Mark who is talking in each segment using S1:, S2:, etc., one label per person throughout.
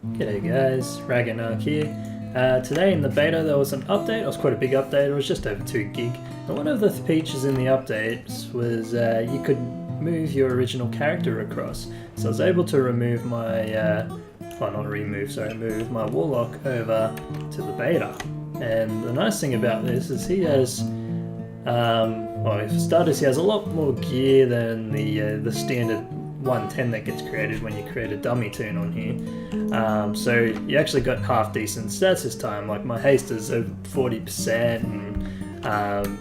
S1: G'day guys, Ragnarok here. Today in the beta there was an update. It was quite a big update, it was just over 2 gig. And one of the features in the updates was you could move your original character across. So I was able to remove my, move my warlock over to the beta. And the nice thing about this is he has, for starters, he has a lot more gear than the standard 110 that gets created when you create a dummy toon on here. So you actually got half decent stats this time. Like my haste is over 40% and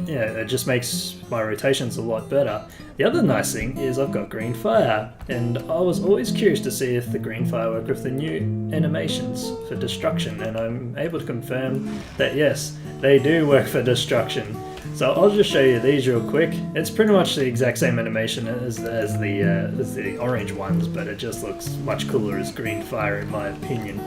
S1: yeah, it just makes my rotations a lot better. The other nice thing is I've got green fire, and I was always curious to see if the green fire worked with the new animations for destruction, and I'm able to confirm that yes, they do work for destruction. So I'll just show you these real quick. It's pretty much the exact same animation as the orange ones, but it just looks much cooler as green fire in my opinion.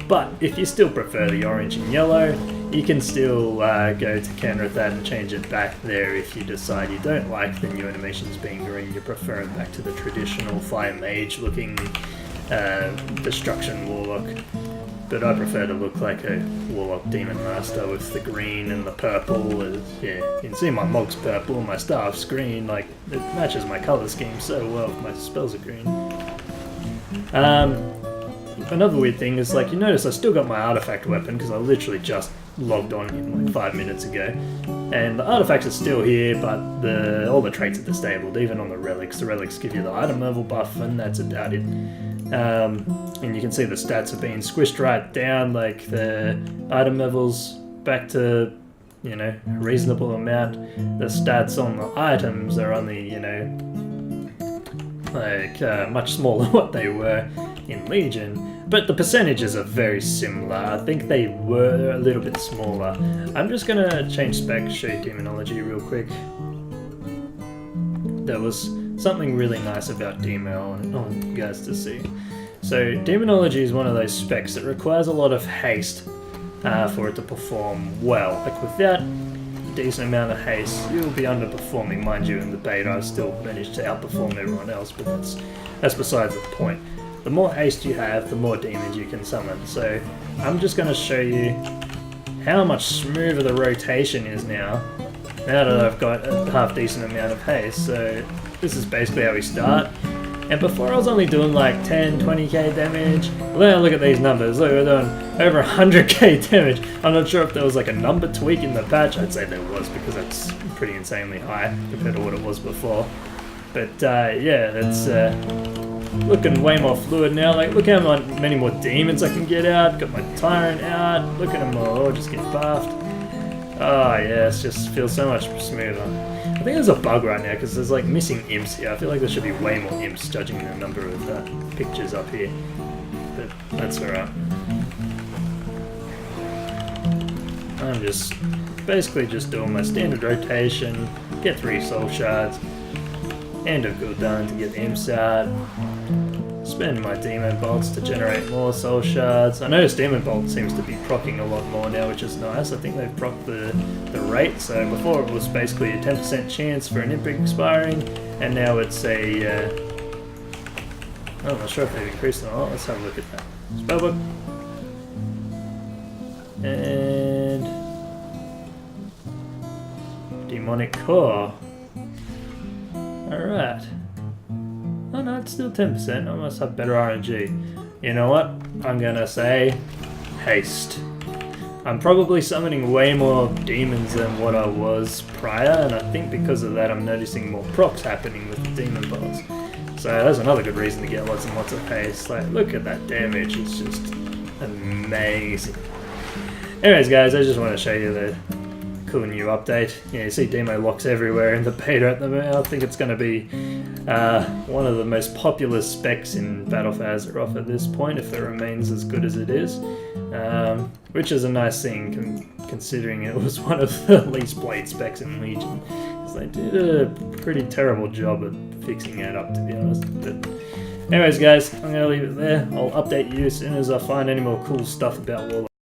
S1: But if you still prefer the orange and yellow, you can still go to counter that and change it back there if you decide you don't like the new animations being green. You prefer it back to the traditional fire mage looking destruction warlock. But I prefer to look like a warlock demon master with the green and the purple. Yeah, you can see my mog's purple and my staff's green. Like, it matches my color scheme so well if my spells are green. Another weird thing is, like, you notice I still got my artifact weapon because I literally just logged on in like 5 minutes ago, and the artifacts are still here, but all the traits are disabled, even on the relics. The relics give you the item level buff, and that's about it. And you can see the stats have been squished right down, like the item levels back to, you know, a reasonable amount. The stats on the items are only, you know, like much smaller than what they were in Legion. But the percentages are very similar. I think they were a little bit smaller. I'm just gonna change spec, show you demonology real quick. There was something really nice about Demo I want you guys to see. So demonology is one of those specs that requires a lot of haste for it to perform well. Like without a decent amount of haste, you'll be underperforming. Mind you, in the beta I still managed to outperform everyone else, but that's besides the point. The more haste you have, the more demons you can summon. So I'm just going to show you how much smoother the rotation is now that I've got a half decent amount of haste. So this is basically how we start. And before I was only doing like 10, 20k damage. Well, then I look at these numbers. Look, we're doing over 100k damage. I'm not sure if there was like a number tweak in the patch. I'd say there was, because that's pretty insanely high compared to what it was before. But yeah, that's looking way more fluid now. Like, look how many more demons I can get out. Got my tyrant out. Look at them all just get buffed. Oh yeah, it just feels so much smoother. I think there's a bug right now because there's like missing imps here. I feel like there should be way more imps judging the number of pictures up here. But that's alright. I'm just basically just doing my standard rotation, get 3 soul shards, end of cooldown to get the imps out, spend my demon bolts to generate more soul shards. I noticed demon bolt seems to be proccing a lot more now, which is nice. I think they've procced the rate, so before it was basically a 10% chance for an imp expiring, and now it's a I'm not sure if they've increased it or not. Let's have a look at that. Spellbook. And demonic core. Alright. Oh no, it's still 10%. I must have better RNG. You know what? I'm gonna say haste. I'm probably summoning way more demons than what I was prior, and I think because of that I'm noticing more procs happening with the demon bolts. So that's another good reason to get lots and lots of haste. Like, look at that damage, it's just amazing. Anyways guys, I just want to show you the cool new update. Yeah, you see demo locks everywhere in the beta at the moment. I think it's going to be one of the most popular specs in Battle for Azeroth at this point, if it remains as good as it is. Which is a nice thing considering it was one of the least played specs in Legion. Because they did a pretty terrible job at fixing it up, to be honest. But anyways guys, I'm going to leave it there. I'll update you as soon as I find any more cool stuff about Warlock.